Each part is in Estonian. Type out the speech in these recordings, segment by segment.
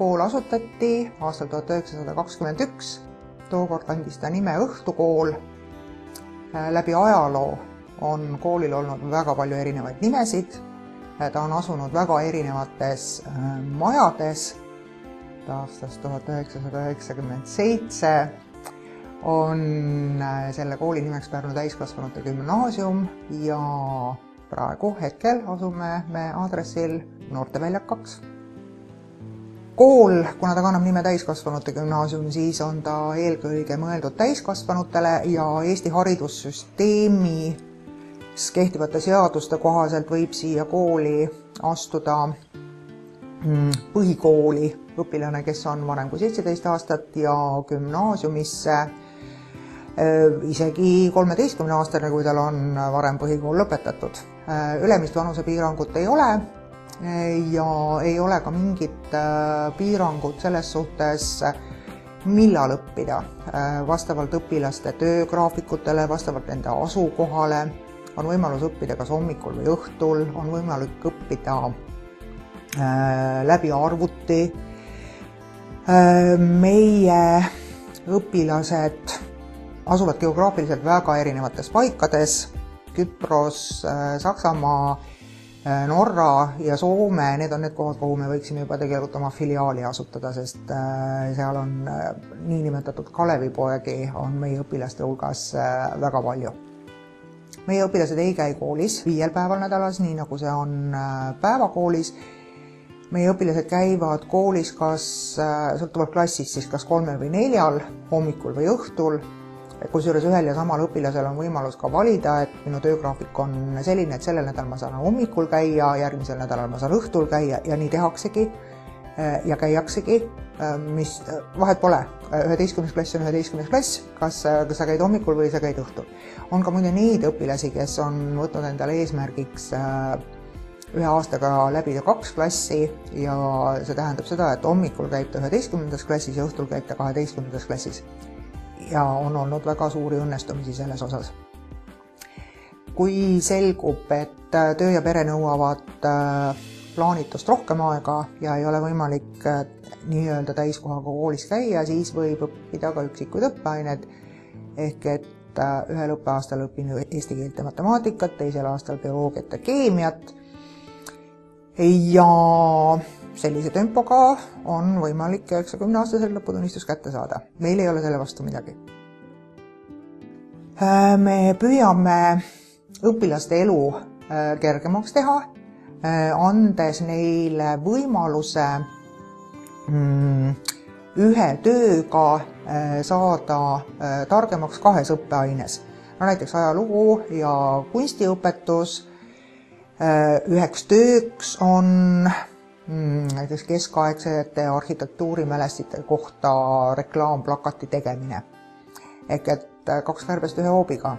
kool asutati aastal 1921. Tookord kandis ta nime Õhtukool. Läbi ajaloo on koolil olnud väga palju erinevaid nimesid. Ta on asunud väga erinevates majades. Aastast 1997 on selle kooli nimeks Pärnu täiskasvanute gümnaasium ja praegu hetkel asume me aadressil Noorteväljak 2. Kool, kuna ta kannab nime täiskasvanute gümnaasium, siis on ta eelkõige mõeldud täiskasvanutele ja Eesti haridussüsteemi kehtivate seaduste kohaselt võib siia kooli astuda põhikooli õpilane, kes on vanem kui 17 aastat ja gümnaasiumisse isegi 13-aastane, kui tal on varem põhikool lõpetatud. Ülemist vanusepiirangut ei ole ja ei ole ka mingit piirangut selles suhtes, millal õppida. Vastavalt õpilaste töögraafikutele, vastavalt nende asukohale on võimalus õppida kas hommikul või õhtul, on võimalik õppida läbi arvuti. Meie õpilased asuvad geograafiliselt väga erinevates paikades. Küpros, Saksamaa, Norra ja Soome, need on need kohad, kuhu me võiksime juba tegelikult oma filiaali asutada, sest seal on niinimetatud Kalevipoegi on meie õpilaste hulgas väga palju. Meie õpilased ei käi koolis 5 päeval nädalas, nii nagu see on päevakoolis. Meie õpilased käivad koolis kas sõltuvalt klassist, siis kas 3 või 4 hommikul või õhtul. Kusjuures ühel ja samal õpilasel on võimalus ka valida, et minu töögraafik on selline, et sellel nädalal ma saan hommikul käia, järgmisel nädalal ma saan õhtul käia ja nii tehaksegi ja käiaksegi, mis vahet pole. 11. klass on 11. klass, kas sa käid hommikul või sa käid õhtul. On ka muide neid õpilasi, kes on võtnud endale eesmärgiks ühe aastaga läbida 2 klassi ja see tähendab seda, et hommikul käib ta 11. klassis ja õhtul käib ta 12. klassis. Ja on olnud väga suuri õnnestumisi selles osas. Kui selgub, et töö ja pere nõuavad plaanitust rohkem aega ja ei ole võimalik nii-öelda täiskohaga koolis käia, siis võib õppida ka üksikuid õppeained. Ehk et ühel õppeaastal õpin eesti keelt ja matemaatikat, teisel aastal bioloogiat ja keemiat. Ja sellise tempoga on võimalik 90-aastasel lõputunnistus kätte saada. Meil ei ole selle vastu midagi. Me püüame õpilaste elu kergemaks teha, andes neile võimaluse ühe tööga saada targemaks 2 õppeaines. Näiteks ajalugu ja kunstiõpetus. Üheks tööks on näiteks keskaegsete arhitektuurimälestite kohta reklaamplakati tegemine. Ehk et 2 kärbest 1 hoobiga.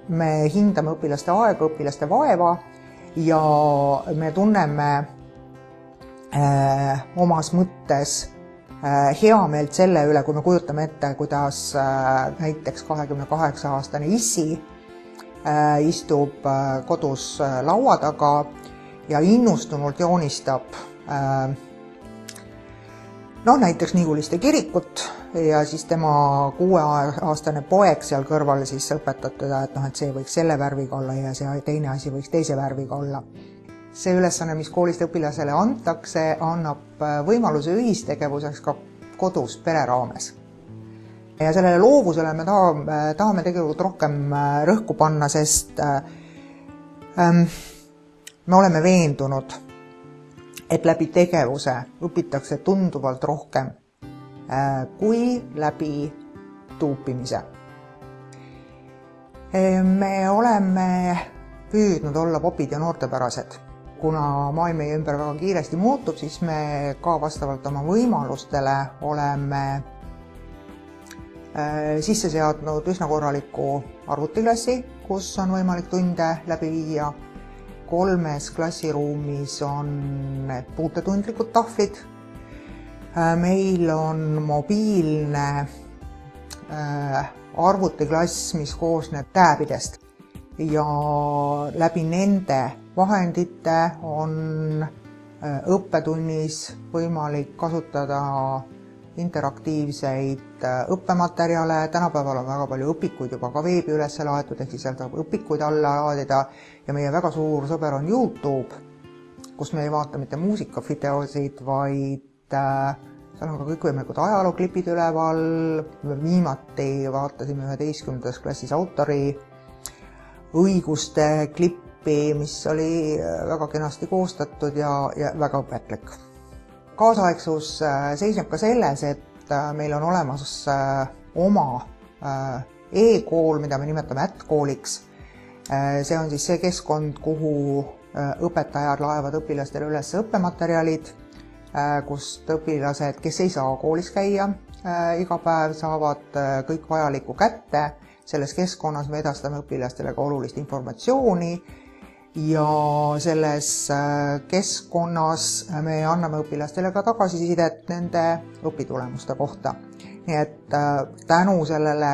Me hindame õpilaste aega, õpilaste vaeva ja me tunneme omas mõttes heameelt selle üle, kui me kujutame ette, kuidas näiteks 28-aastane issi istub kodus laua taga ja innustunult joonistab näiteks Niguliste kirikut ja siis tema 6-aastane poeg seal kõrval siis õpetab teda, et see võiks selle värviga olla ja see teine asi võiks teise värviga olla. See ülesanne, mis koolist õpilasele antakse, annab võimaluse ühistegevuseks ka kodus pere raames. Ja sellele loovusele me tahame tegelikult rohkem rõhku panna, sest me oleme veendunud, et läbi tegevuse õpitakse tunduvalt rohkem kui läbi tuupimise. Me oleme püüdnud olla popid ja noortepärased. Kuna maailm meie ümber väga kiiresti muutub, siis me ka vastavalt oma võimalustele oleme sisse seadnud üsna korraliku arvutiklassi, kus on võimalik tunde läbi viia. 3 klassiruumis on puutetundlikud tahvlid. Meil on mobiilne arvutiklass, mis koosneb tääbidest ja läbi nende vahendite on õppetunnis võimalik kasutada interaktiivseid õppematerjale, tänapäeval on väga palju õpikuid juba ka veebi üles laetud, ehk siis sealt saab õpikuid alla laadida ja meie väga suur sõber on YouTube, kus me ei vaata mitte muusikavideosid, vaid seal on ka kõikvõimalikud ajalooklipid üleval. Viimati vaatasime 11. klassis autori õiguste klippi, mis oli väga kenasti koostatud ja väga õpetlik. Kaasaegsus seisneb ka selles, et meil on olemas oma e-kool, mida me nimetame @kooliks. See on siis see keskkond, kuhu õpetajad laevad õpilastele üles õppematerjalid, kust õpilased, kes ei saa koolis käia iga päev, saavad kõik vajalikku kätte. Selles keskkonnas me edastame õpilastele ka olulist informatsiooni ja selles keskkonnas me anname õpilastele ka tagasisidet nende õpitulemuste kohta. Nii et tänu sellele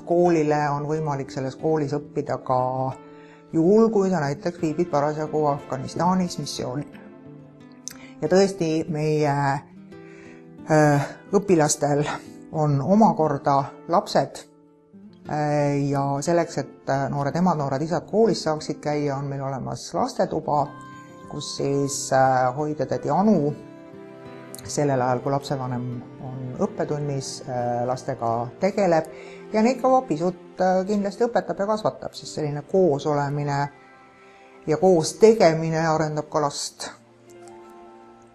@koolile on võimalik selles koolis õppida ka juhul, kui ta näiteks viibib parasjagu Afganistanis missioonil. Ja tõesti, meie õpilastel on omakorda lapsed ja selleks, et noored emad, noored isad koolis saaksid käia, on meil olemas lastetuba, kus siis hoidja-tädi Anu sellel ajal, kui lapsevanem on õppetunnis, lastega tegeleb ja neid ka pisut kindlasti õpetab ja kasvatab, sest selline koos olemine ja koos tegemine arendab ka last.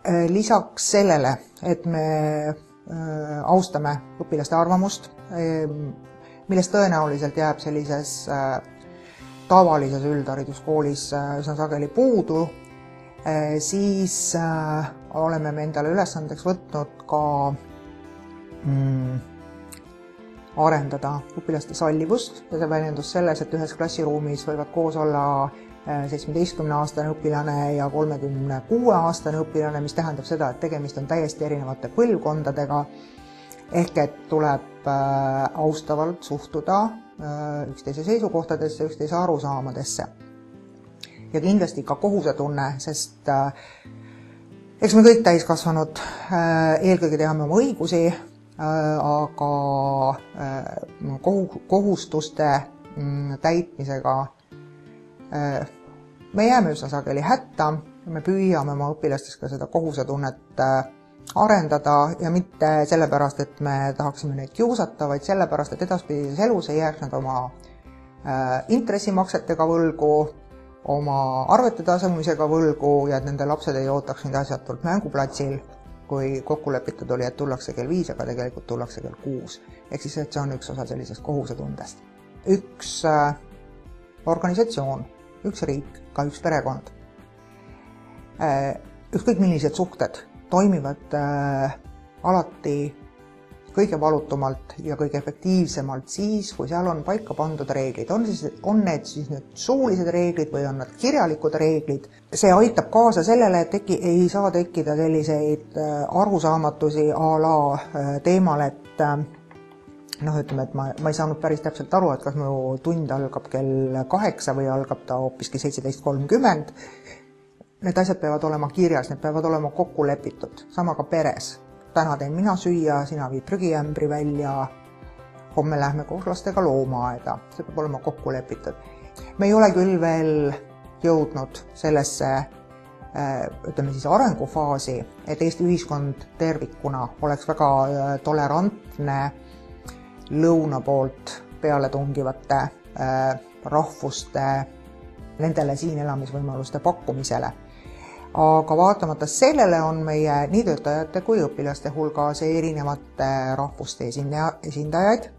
Lisaks sellele, et me austame õpilaste arvamust, millest tõenäoliselt jääb sellises tavalises üldhariduskoolis üsna sageli puudu, siis oleme me endale ülesandeks võtnud ka arendada õpilaste sallivust ja see väljendus selles, et ühes klassiruumis võivad koos olla 17-aastane õpilane ja 36-aastane õpilane, mis tähendab seda, et tegemist on täiesti erinevate põlvkondadega, ehk et tuleb austavalt suhtuda üksteise seisukohtadesse, üksteise arusaamadesse. Ja kindlasti ka kohusetunne, sest eks me kõik täiskasvanud eelkõige teame oma õigusi, aga kohustuste täitmisega me jääme üsna sageli hätta, me püüame oma õpilastes ka seda kohusetunnet arendada ja mitte sellepärast, et me tahaksime neid kiusata, vaid sellepärast, et edaspidises elus ei jääks nad oma intressimaksetega võlgu, oma arvete tasumisega võlgu ja et nende lapsed ei ootaks neid asjatult mänguplatsil, kui kokku lepitud oli, et tullakse kell 5, aga tegelikult tullakse kell 6. Ehk siis, et see on üks osa sellisest kohusetundest. Üks organisatsioon, üks riik, ka üks perekond. Ükskõik millised suhted toimivad alati kõige valutumalt ja kõige efektiivsemalt siis, kui seal on paika pandud reeglid. On need siis nüüd suulised reeglid või on nad kirjalikud reeglid. See aitab kaasa sellele, et ei saa tekkida selliseid arusaamatusi a la teemal, et ütleme, et ma ei saanud päris täpselt aru, et kas mu tund algab kell 8 või algab ta hoopiski 17:30. Need asjad peavad olema kirjas, need peavad olema kokku lepitud, sama ka peres. Täna teen mina süüa, sina viid prügiämbri välja, homme lähme koos lastega loomaaeda, see peab olema kokku lepitud. Me ei ole küll veel jõudnud sellesse ütleme siis arengufaasi, et Eesti ühiskond tervikuna oleks väga tolerantne lõuna poolt peale tungivate rahvuste nendele siin elamisvõimaluste pakkumisele. Aga vaatamata sellele on meie nii töötajate kui õpilaste hulgas erinevate rahvuste esindajaid.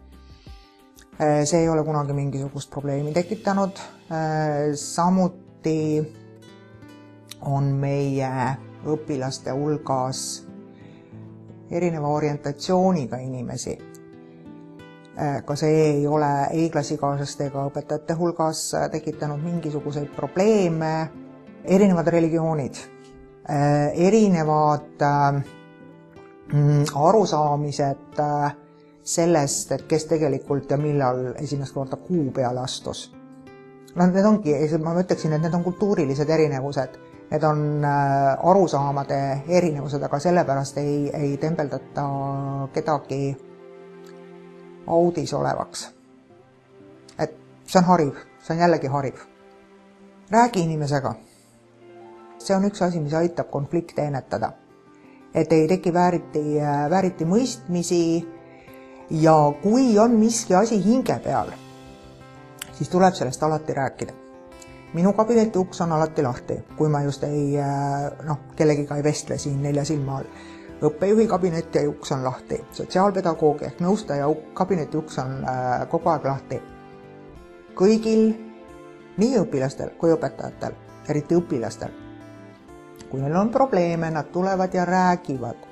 See ei ole kunagi mingisugust probleemi tekitanud. Samuti on meie õpilaste hulgas erineva orientatsiooniga inimesi. Ka see ei ole ei klassikaaslaste ega õpetajate hulgas tekitanud mingisuguseid probleeme. Erinevad religioonid, erinevad arusaamised sellest, et kes tegelikult ja millal esimest korda kuu peale astus. Need ongi, ma ütleksin, et need on kultuurilised erinevused. Need on arusaamade erinevused, aga sellepärast ei tembeldata kedagi audis olevaks. Et see on hariv, see on jällegi hariv. Räägi inimesega. See on üks asi, mis aitab konflikte ennetada. Et ei teki vääriti mõistmisi ja kui on miski asi hinge peal, siis tuleb sellest alati rääkida. Minu kabineti uks on alati lahti, kui ma just kellegiga ei vestle siin 4 silma all. Õppejuhi kabineti uks on lahti, sotsiaalpedagoogi ehk nõustaja kabineti uks on kogu aeg lahti. Kõigil, nii õpilastel kui õpetajatel, eriti õpilastel, kui neil on probleeme, nad tulevad ja räägivad.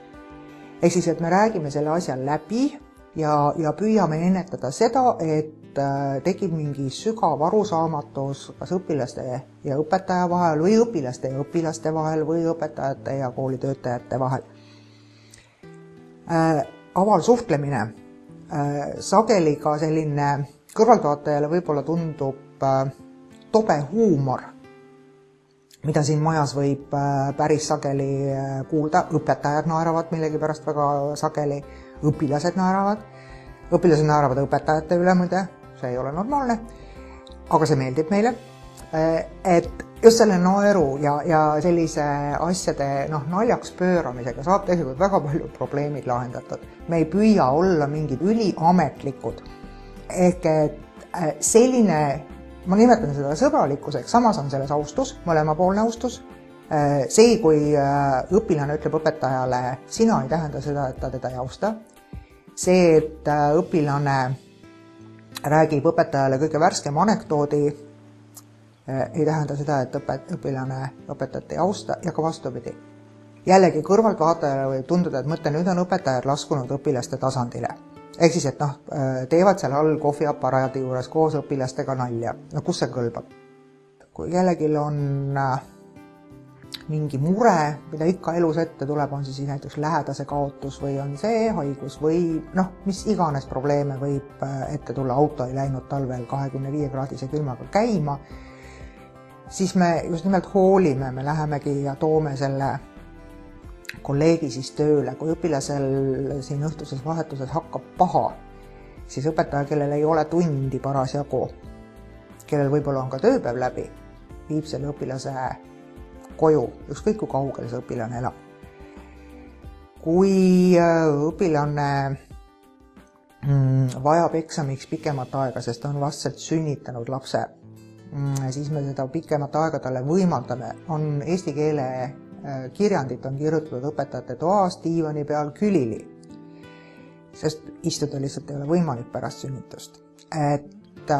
Ehk siis, et me räägime selle asja läbi ja püüame ennetada seda, et tekib mingi sügav arusaamatus kas õpilaste ja õpetaja vahel või õpilaste ja õpilaste vahel või õpetajate ja koolitöötajate vahel. Avalsuhtlemine, sageli ka selline kõrvaltvaatajale võib-olla tundub tobe huumor, mida siin majas võib päris sageli kuulda. Õpetajad naeravad millegi pärast väga sageli, õpilased naeravad õpetajate üle, muide, see ei ole normaalne, aga see meeldib meile. Et just selle naeru ja sellise asjade naljaks pööramisega saab tegelikult väga palju probleemid lahendatud. Me ei püüa olla mingid üliametlikud. Ehk et selline, ma nimetan seda sõbralikkuseks, samas on selles austus, mõlemapoolne austus. See, kui õpilane ütleb õpetajale, sina ei tähenda seda, et ta teda ei austa. See, et õpilane räägib õpetajale kõige värskem anekdoodi, ei tähenda seda, et õpilane õpetajat ei austa ja ka vastupidi. Jällegi kõrvaltvaatajale võib tunduda, et mõte, nüüd on õpetajad laskunud õpilaste tasandile. Ehk siis, et teevad seal all kohviaparaadi juures koos õpilastega nalja. Kus see kõlbab? Kui kellelgi on mingi mure, mida ikka elus ette tuleb, on siis näiteks lähedase kaotus või on see haigus või mis iganes probleeme võib ette tulla, auto ei läinud talvel 25-kraadise külmaga käima, siis me just nimelt hoolime, me lähemegi ja toome selle kolleegi siis tööle. Kui õpilasel siin õhtuses vahetuses hakkab paha, siis õpetaja, kellel ei ole tundi parasjagu, kellel võib-olla on ka tööpäev läbi, viib selle õpilase koju, ükskõik kui kaugel see õpilane elab. Kui õpilane vajab eksamiks pikemat aega, sest on vastselt sünnitanud lapse, siis me seda pikemat aega talle võimaldame. On eesti keele kirjandit on kirjutatud õpetajate toas, diivani peal külili, sest istuda lihtsalt ei ole võimalik pärast sünnitust. Et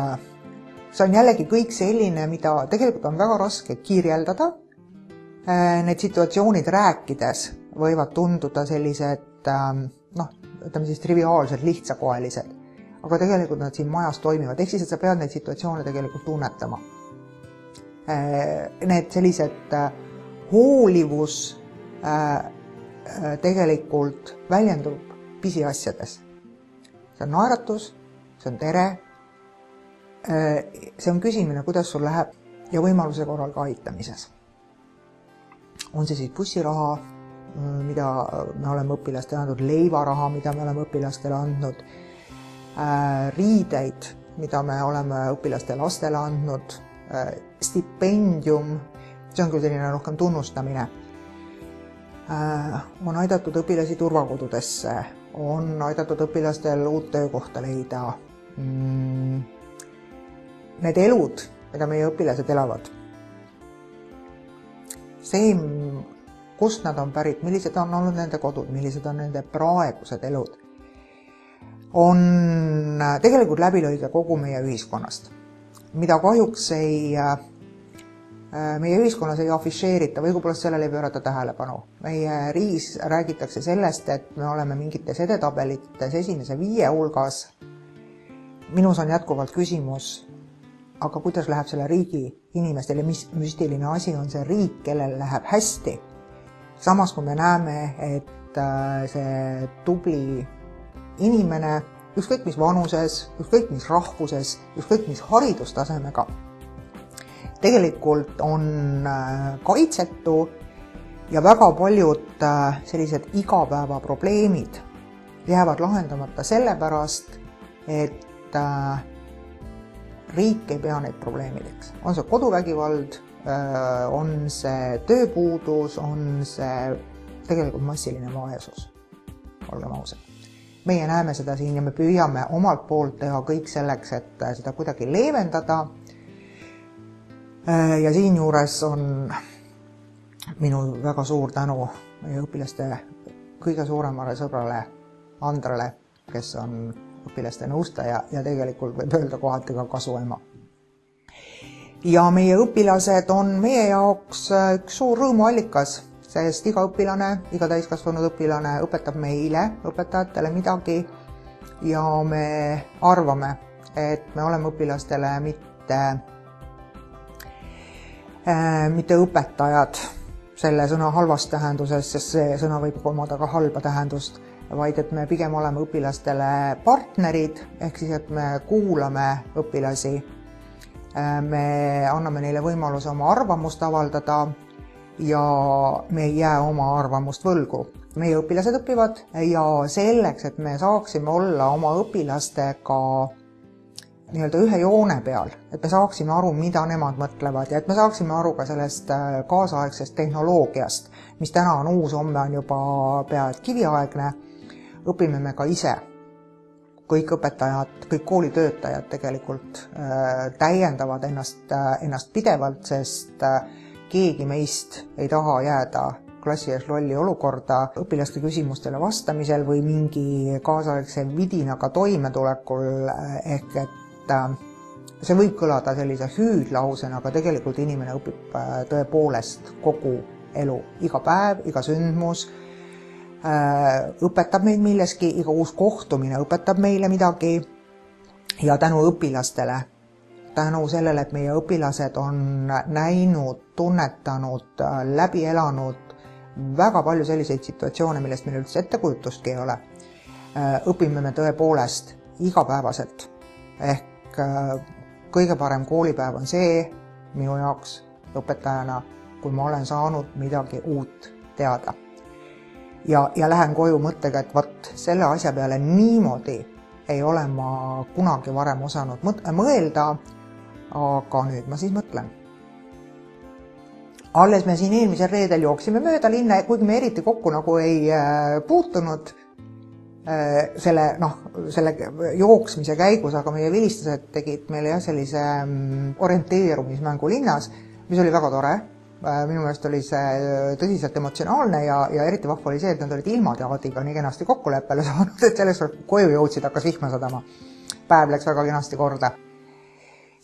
see on jällegi kõik selline, mida tegelikult on väga raske kirjeldada. Need situatsioonid rääkides võivad tunduda sellised, ütleme siis triviaalsed, lihtsakoelised, aga tegelikult nad siin majas toimivad. Ehk siis, et sa pead neid situatsioone tegelikult tunnetama. Need sellised hoolivus tegelikult väljendub pisiasjades. See on naeratus, see on tere, see on küsimine, kuidas sul läheb ja võimaluse korral ka aitamises. On see siis bussiraha, mida me oleme õpilastele andnud, leivaraha, mida me oleme õpilastele andnud, riideid, mida me oleme õpilaste lastele andnud, stipendium, see on küll selline rohkem tunnustamine, on aidatud õpilasi turvakodudesse, on aidatud õpilastel uut töökohta leida. Need elud, mida meie õpilased elavad, see, kust nad on pärit, millised on olnud nende kodud, millised on nende praegused elud, on tegelikult läbilõige kogu meie ühiskonnast, mida kahjuks meie ühiskonnas ei afišeerita või võib-olla sellele ei pöörata tähelepanu. Meie riigis räägitakse sellest, et me oleme mingites edetabelites esimese 5 hulgas. Minus on jätkuvalt küsimus, aga kuidas läheb selle riigi inimestele, mis müstiline asi on see riik, kellel läheb hästi. Samas, kui me näeme, et see tubli inimene, ükskõik mis vanuses, ükskõik mis rahvuses, ükskõik mis haridustasemega, tegelikult on kaitsetu ja väga paljud sellised igapäevaprobleemid jäävad lahendamata sellepärast, et riik ei pea neid probleemideks. On see koduvägivald, on see tööpuudus, on see tegelikult massiline vaesus, olgem ausad. Meie näeme seda siin ja me püüame omalt poolt teha kõik selleks, et seda kuidagi leevendada. Ja siinjuures on minu väga suur tänu meie õpilaste kõige suuremale sõbrale Andrele, kes on õpilaste nõustaja ja tegelikult võib öelda kohati ka kasuema. Ja meie õpilased on meie jaoks üks suur rõõmuallikas, sest iga õpilane, iga täiskasvanud õpilane õpetab meile, õpetajatele midagi ja me arvame, et me oleme õpilastele mitte õpetajad selle sõna halvas tähenduses, sest see sõna võib omada ka halba tähendust, vaid et me pigem oleme õpilastele partnerid, ehk siis, et me kuulame õpilasi, me anname neile võimaluse oma arvamust avaldada ja me ei jää oma arvamust võlgu. Meie õpilased õpivad ja selleks, et me saaksime olla oma õpilastega nii-öelda ühe joone peal, et me saaksime aru, mida nemad mõtlevad ja et me saaksime aru ka sellest kaasaegsest tehnoloogiast, mis täna on uus, homme on juba peaaegu kiviaegne, õpime me ka ise. Kõik õpetajad, kõik koolitöötajad tegelikult täiendavad ennast pidevalt, sest keegi meist ei taha jääda klassi ees lolli olukorda õpilaste küsimustele vastamisel või mingi kaasaegse vidinaga toimetulekul, ehk et see võib kõlada sellise hüüdlausena, aga tegelikult inimene õpib tõepoolest kogu elu, iga päev, iga sündmus, õpetab meid milleski, iga uus kohtumine õpetab meile midagi ja tänu õpilastele, tänu sellele, et meie õpilased on näinud, tunnetanud, läbi elanud väga palju selliseid situatsioone, millest meil üldse ettekujutustki ei ole, õpime me tõepoolest igapäevaselt. Ehk kõige parem koolipäev on see minu jaoks õpetajana, kui ma olen saanud midagi uut teada. Ja lähen koju mõttega, et vaat selle asja peale niimoodi ei ole ma kunagi varem osanud mõelda, aga nüüd ma siis mõtlen. Alles me siin eelmisel reedel jooksime mööda linna, kuigi me eriti kokku nagu ei puutunud selle jooksmise käigus, aga meie vilistused tegid meile sellise orienteerumismängu linnas, mis oli väga tore. Minu meelest oli see tõsiselt emotsionaalne ja eriti vahva oli see, et nad olid ilmataadiga nii kenasti kokkuleppele saanud, et sellest koju jõudsid, hakkas vihma sadama. Päev läks väga kenasti korda.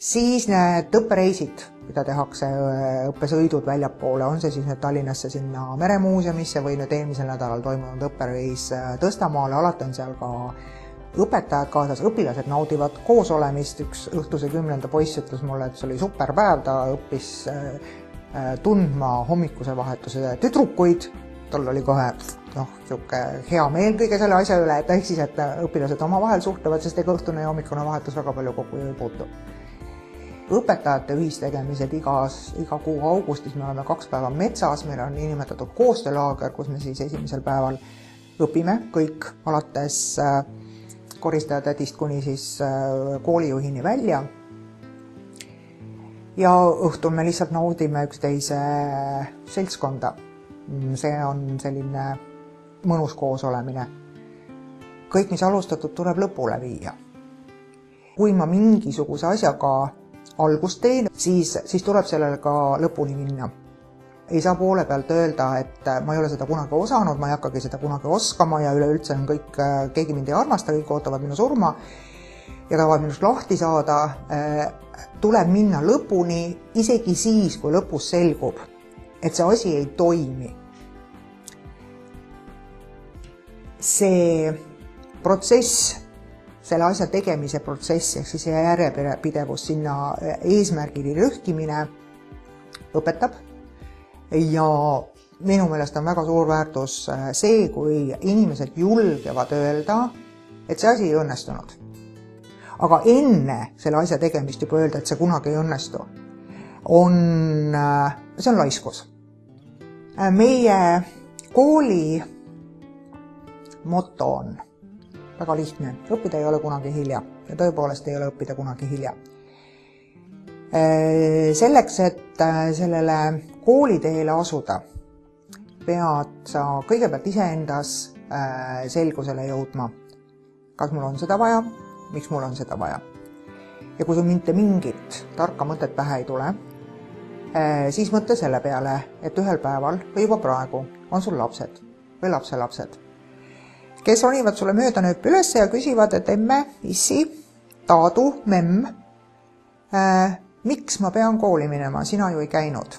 Siis need õppereisid, mida tehakse, õppesõidud väljapoole, on see siis nüüd Tallinnasse sinna Meremuuseumisse või nüüd eelmisel nädalal toimunud õppereis Tõstamaale, alati on seal ka õpetajad kaasas, õpilased naudivad koos olemist. Üks õhtuse 10. poiss ütles mulle, et see oli super päev, ta õppis tundma hommikuse vahetuse tüdrukuid, tal oli kohe hea meel kõige selle asja üle, et ehk siis, et õpilased oma vahel suhtlevad, sest ega õhtune ja hommikune vahetus väga palju kokku ei puutu. Õpetajate ühistegemised iga kuu augustis, me oleme 2 päeva metsas, meil on niinimetatud koostöölaager, kus me siis esimesel päeval õpime kõik alates koristajatädist kuni siis koolijuhini välja. Ja õhtul me lihtsalt naudime üksteise seltskonda. See on selline mõnus koos olemine. Kõik, mis alustatud, tuleb lõpule viia. Kui ma mingisuguse asjaga algust teen, siis tuleb sellele ka lõpuni minna. Ei saa poole pealt öelda, et ma ei ole seda kunagi osanud, ma ei hakkagi seda kunagi oskama ja üleüldse on kõik, keegi mind ei armasta, kõik ootavad minu surma ja tahavad minust lahti saada. Tuleb minna lõpuni, isegi siis, kui lõpus selgub, et see asi ei toimi. See protsess, selle asja tegemise protsess, ehk siis järjepidevus sinna eesmärgini rühkimine õpetab. Ja minu meelest on väga suur väärtus see, kui inimesed julgevad öelda, et see asi ei õnnestunud. Aga enne selle asja tegemist juba öelda, et see kunagi ei õnnestu. see on laiskus. Meie kooli moto on väga lihtne. Õppida ei ole kunagi hilja ja tõepoolest ei ole õppida kunagi hilja. Selleks, et sellele kooliteele asuda, pead sa kõigepealt iseendas selgusele jõudma. Kas mul on seda vaja? Miks mul on seda vaja? Ja kui sul mitte mingit tarka mõtet pähe ei tule, siis mõtle selle peale, et ühel päeval või juba praegu on sul lapsed või lapselapsed, kes ronivad sulle mööda nööpi üles ja küsivad, et emme, issi, taadu, memm, miks ma pean kooli minema, sina ju ei käinud.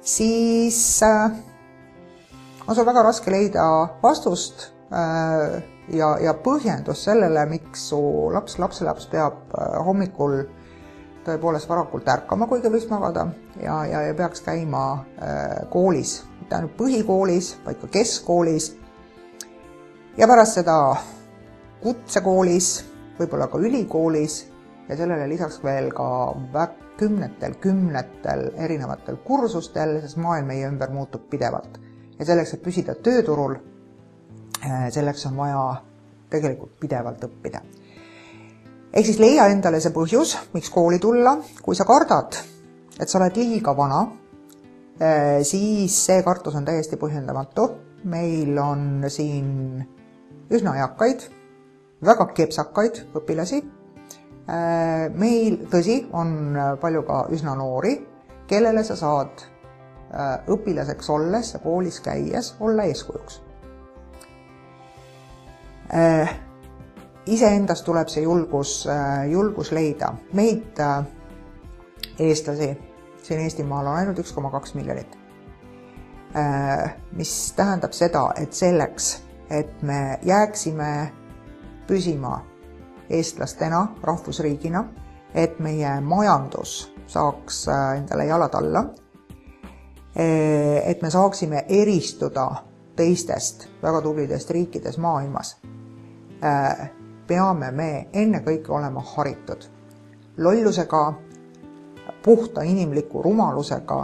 Siis on sul väga raske leida vastust ja põhjendus sellele, miks su lapselaps peab hommikul tõepoolest varakult ärkama, kuigi võiks magada ja peaks käima koolis, mitte ainult põhikoolis, vaid ka keskkoolis ja pärast seda kutsekoolis, võib-olla ka ülikoolis ja sellele lisaks veel ka kümnetel erinevatel kursustel, sest maailm meie ümber muutub pidevalt. Ja selleks, et püsida tööturul, selleks on vaja tegelikult pidevalt õppida. Ehk siis leia endale see põhjus, miks kooli tulla. Kui sa kardad, et sa oled liiga vana, siis see kartus on täiesti põhjendamatu. Meil on siin üsna eakaid, väga kepsakaid õpilasi. Meil, tõsi, on palju ka üsna noori, kellele sa saad õpilaseks olles ja koolis käies olla eeskujuks. Iseendast tuleb see julgus leida. Meid eestlasi siin Eestimaal on ainult 1,2 miljonit. Mis tähendab seda, et selleks, et me jääksime püsima eestlastena, rahvusriigina, et meie majandus saaks endale jalad alla, et me saaksime eristuda teistest väga tublidest riikides maailmas, peame me ennekõike olema haritud. Lollusega, puhta inimliku rumalusega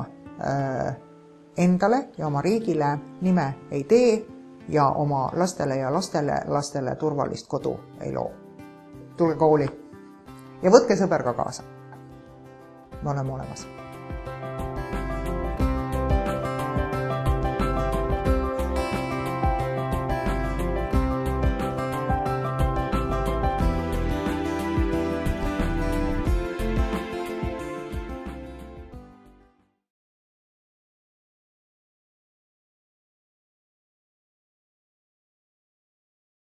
endale ja oma riigile nime ei tee ja oma lastele ja lastele turvalist kodu ei loo. Tulge kooli ja võtke sõber ka kaasa. Me oleme olemas.